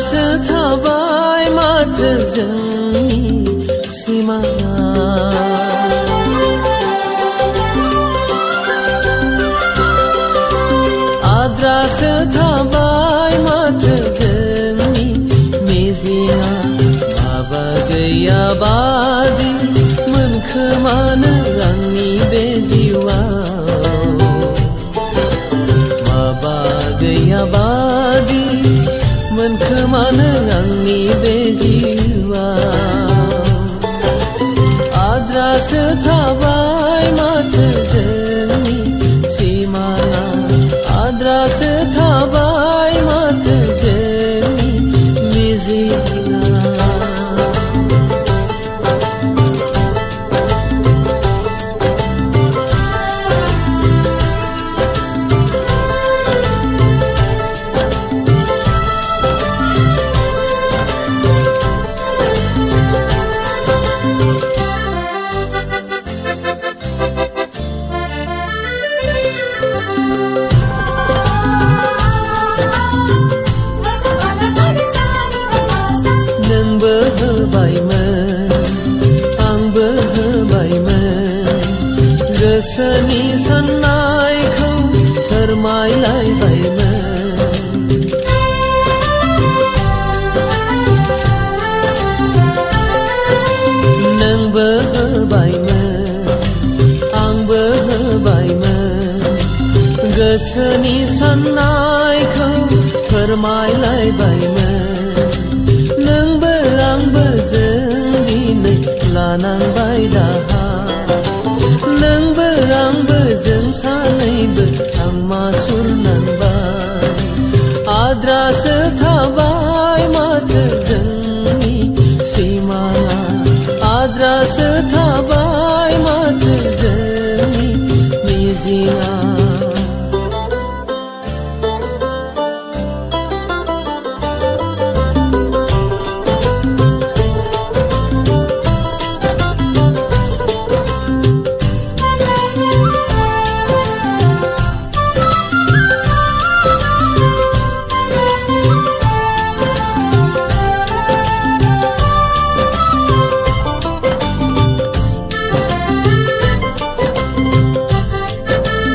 आद्रासो थाबाय माथो जोंनि सिमाङा आद्रासो थाबाय माथो जोंनि मिजिङा माबा गैयाबादि मोनखोमानो आंनि बे जिउआव माबा गैयाबादि मोनखोमानो आंनि बे जिउआव आद्रासो थाबाय माथो जोंनि सिमाङा आद्रासो थाबाय माथो जोंनि मिजिङा नोंबो होबायमोन आंबो होबायमोन गोसोनि साननायखौ फोरमायलायबायमोन नोंबो होबायमोन आंबो होबायमोन गोसोनि साननायखौ फोरमायलायबायमोन नोंबो आंबो जों दिनै लानांबाय दाहा नोंबो आंबो जों सानैबो आमासुर नांबाय आद्रासो थाबाय माथो जोंनि सिमाङा आद्रासो थाबाय माथो जोंनि मिजिङा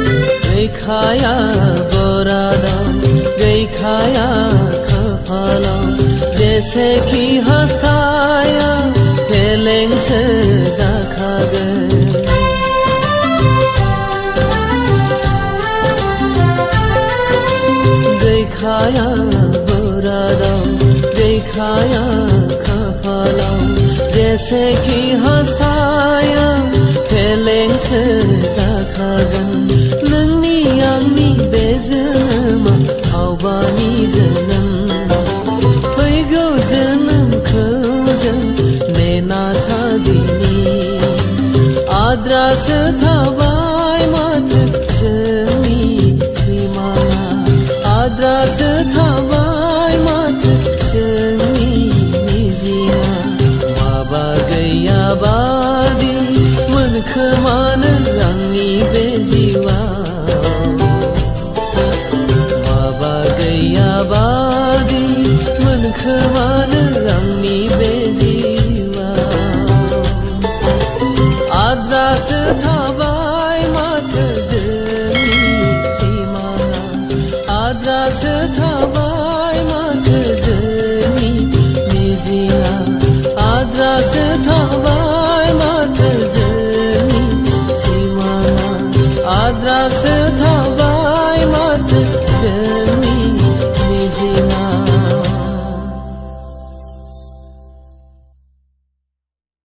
गैखाया बरादाव गैखाया खाफालाव जेसेखि हास्थाया फेलेंसो जाखागोन गैखाया बरादाव गैखाया खाफालाव जेसेखि हास्थाया फेलेंसो जाखागोन नोंनि आंनि बे जोनोमा आवबानि जोनोम फैगौ जोनोमखौ जों नेना थादिनि आद्रासो थाबाय माथो जोंनि सिमाङा आद्रासो थाबाय माथो जोंनि मिजिङा माबा गैयाबादि मोनखोमानो आंनि बे जिउआव माबा गैयाबादि मोनखोमानो आंनि बे जिउआव आद्रासो थाबाय माथो जोंनि सिमाङा आद्रासो थाबाय माथो जोंनि मिजिङा आद्रासो